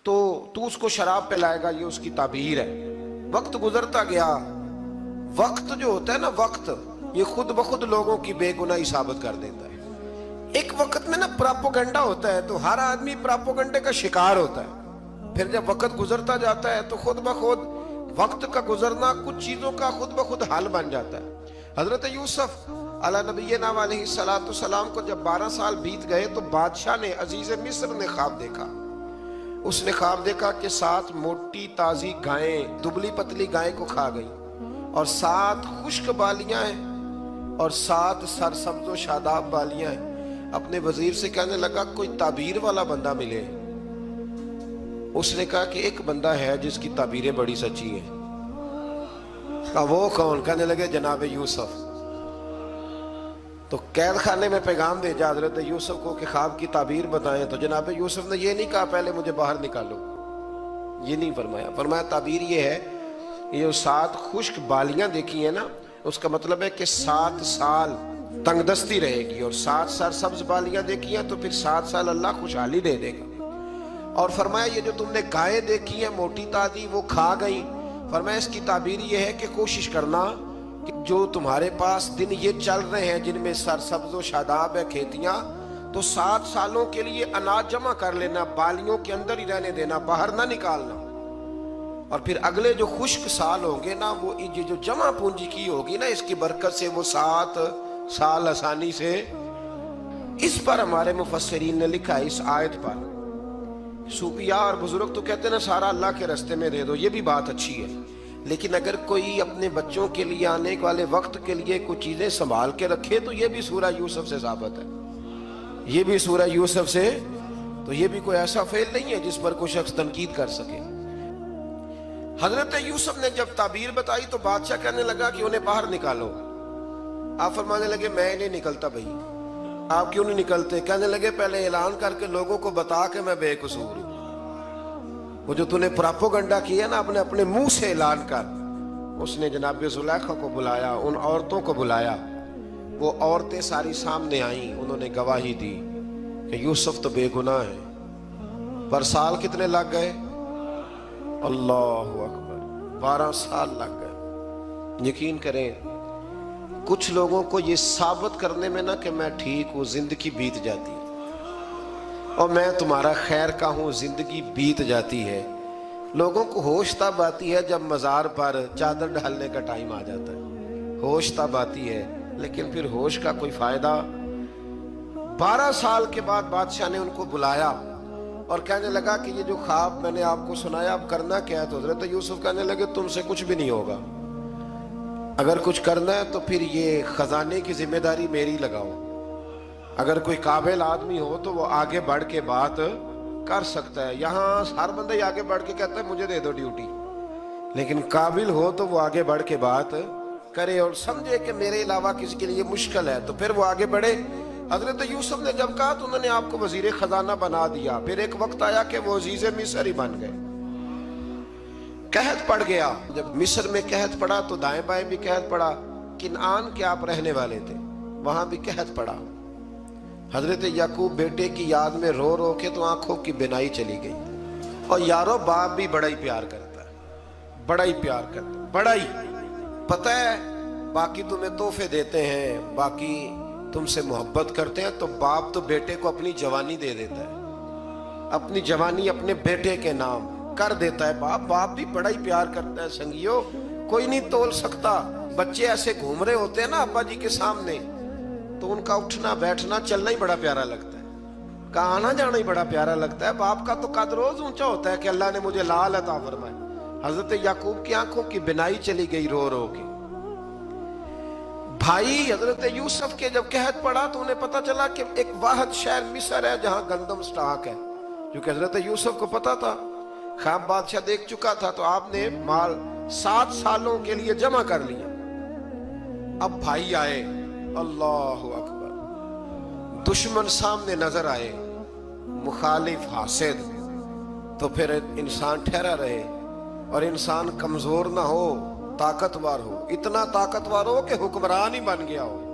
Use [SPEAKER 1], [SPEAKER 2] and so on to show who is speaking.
[SPEAKER 1] تو تو اس کو شراب پلائے گا، یہ اس کی تعبیر ہے۔ وقت گزرتا گیا، وقت جو ہوتا ہے نا، وقت یہ خود بخود لوگوں کی بے گناہی ثابت کر دیتا ہے۔ ایک وقت میں نا پراپوگنڈا ہوتا ہے تو ہر آدمی پراپوگنڈے کا شکار ہوتا ہے، پھر جب وقت گزرتا جاتا ہے تو خود بخود وقت کا گزرنا کچھ چیزوں کا خود بخود حل بن جاتا ہے۔ حضرت یوسف علیہ نبینا علیہ السلام کو جب 12 سال بیت گئے تو بادشاہ نے، عزیز مصر نے خواب دیکھا۔ اس نے خواب دیکھا کہ 7 موٹی تازی گائیں دبلی پتلی گائیں کو کھا گئی، اور 7 خشک بالیاں ہیں اور 7 سرسبز و شاداب بالیاں ہیں۔ اپنے وزیر سے کہنے لگا کوئی تعبیر والا بندہ ملے۔ اس نے کہا کہ ایک بندہ ہے جس کی تعبیریں بڑی سچی ہیں۔ کہا وہ کون؟ کہنے لگے جناب یوسف۔ تو قید خانے میں پیغام بھیجا حضرت یوسف کو کہ خواب کی تعبیر بتائیں، تو جناب یوسف نے یہ نہیں کہا پہلے مجھے باہر نکالو، یہ نہیں فرمایا۔ فرمایا تعبیر یہ ہے، یہ جو 7 خشک بالیاں دیکھی ہیں نا، اس کا مطلب ہے کہ 7 سال تنگ دستی رہے گی، اور 7 سرسبز بالیاں دیکھی ہیں تو پھر 7 سال اللہ خوشحالی دے دے گا۔ اور فرمایا یہ جو تم نے گائیں دیکھی ہیں موٹی تازی وہ کھا گئی، فرمایا اس کی تعبیر یہ ہے کہ کوشش کرنا کہ جو تمہارے پاس دن یہ چل رہے ہیں جن میں سرسبز و شاداب ہے کھیتیاں، تو 7 سالوں کے لیے اناج جمع کر لینا، بالیوں کے اندر ہی رہنے دینا، باہر نہ نکالنا، اور پھر اگلے جو خشک سال ہوں گے نا، وہ یہ جو جمع پونجی کی ہوگی نا، اس کی برکت سے وہ 7 سال آسانی سے۔ اس پر ہمارے مفسرین نے لکھا ہے، اس آیت پر صوفیاء اور بزرگ تو کہتے ہیں نا سارا اللہ کے راستے میں دے دو، یہ بھی بات اچھی ہے، لیکن اگر کوئی اپنے بچوں کے لیے آنے والے وقت کے لیے کچھ چیزیں سنبھال کے رکھے تو یہ بھی سورہ یوسف سے ثابت ہے، یہ بھی سورہ یوسف سے، تو یہ بھی کوئی ایسا فعل نہیں ہے جس پر کوئی شخص تنقید کر سکے۔ حضرت یوسف نے جب تعبیر بتائی تو بادشاہ کہنے لگا کہ انہیں باہر نکالو۔ آپ فرمانے لگے میں نہیں نکلتا بھائی۔ آپ کیوں نہیں نکلتے؟ کہنے لگے پہلے اعلان کر کے لوگوں کو بتا کہ میں بے قصور ہوں۔ وہ جو تو نے پراپوگنڈا کیا نا اپنے منہ سے اعلان کر۔ اس نے جناب زلیخا کو بلایا، ان عورتوں کو بلایا، وہ عورتیں ساری سامنے آئیں، انہوں نے گواہی دی کہ یوسف تو بے گناہ ہے۔ پر سال کتنے لگ گئے؟ اللہ اکبر، 12 سال لگ گئے۔ یقین کریں کچھ لوگوں کو یہ ثابت کرنے میں نا کہ میں ٹھیک ہوں، زندگی بیت جاتی ہے، اور میں تمہارا خیر کا ہوں، زندگی بیت جاتی ہے۔ لوگوں کو ہوش تب آتی ہے جب مزار پر چادر ڈالنے کا ٹائم آ جاتا ہے، ہوش تب آتی ہے، لیکن پھر ہوش کا کوئی فائدہ۔ 12 سال کے بعد بادشاہ نے ان کو بلایا اور کہنے لگا کہ یہ جو خواب میں نے آپ کو سنایا اب کرنا کیا ہے؟ تو حضرت یوسف کہنے لگے تم سے کچھ بھی نہیں ہوگا، اگر کچھ کرنا ہے تو پھر یہ خزانے کی ذمہ داری میری لگاؤ۔ اگر کوئی قابل آدمی ہو تو وہ آگے بڑھ کے بات کر سکتا ہے۔ یہاں ہر بندہ ہی آگے بڑھ کے کہتا ہے مجھے دے دو ڈیوٹی، لیکن قابل ہو تو وہ آگے بڑھ کے بات کرے اور سمجھے کہ میرے علاوہ کسی کے لیے مشکل ہے، تو پھر وہ آگے بڑھے۔ حضرت یوسف نے جب کہا تو انہوں نے آپ کو وزیر خزانہ بنا دیا۔ پھر ایک وقت آیا کہ وہ عزیز مصر ہی بن گئے۔ قحط پڑ گیا، جب مصر میں قحط پڑا تو دائیں بائیں بھی قحط پڑا۔ کنعان کے آپ رہنے والے تھے، وہاں بھی قحط پڑا۔ حضرت یعقوب بیٹے کی یاد میں رو رو کے تو آنکھوں کی بینائی چلی گئی۔ اور یارو باپ بھی بڑا ہی پیار کرتا ہے، بڑا ہی پیار کرتا ہے، بڑا ہی پتہ ہے۔ باقی تمہیں تحفے دیتے ہیں، باقی تم سے محبت کرتے ہیں، تو باپ تو بیٹے کو اپنی جوانی دے دیتا ہے، اپنی جوانی اپنے بیٹے کے نام کر دیتا ہے۔ باپ بھی بڑا ہی پیار کرتا ہے۔ سنگیو کوئی نہیں تول سکتا، بچے ایسے گھوم رہے ہوتے ہیں نا ابا جی کے سامنے، تو ان کا اٹھنا بیٹھنا چلنا ہی بڑا پیارا لگتا ہے، کہاں آنا جانا ہی بڑا پیارا لگتا ہے۔ باپ کا تو قد روز اونچا ہوتا ہے کہ اللہ نے مجھے لال عطا فرمائے۔ حضرت یعقوب کی آنکھوں کی بینائی چلی گئی رو رو کے۔ بھائی حضرت یوسف کے جب قحط پڑا تو انہیں پتا چلا کہ ایک واحد شہر مصر ہے جہاں گندم سٹاک ہے، کیونکہ حضرت یوسف کو پتا تھا، خواب بادشاہ دیکھ چکا تھا، تو آپ نے مال 7 سالوں کے لیے جمع کر لیا۔ اب بھائی آئے، اللہ اکبر، دشمن سامنے نظر آئے، مخالف حاسد، تو پھر انسان ٹھہرا رہے اور انسان کمزور نہ ہو، طاقتور ہو، اتنا طاقتور ہو کہ حکمران ہی بن گیا ہو۔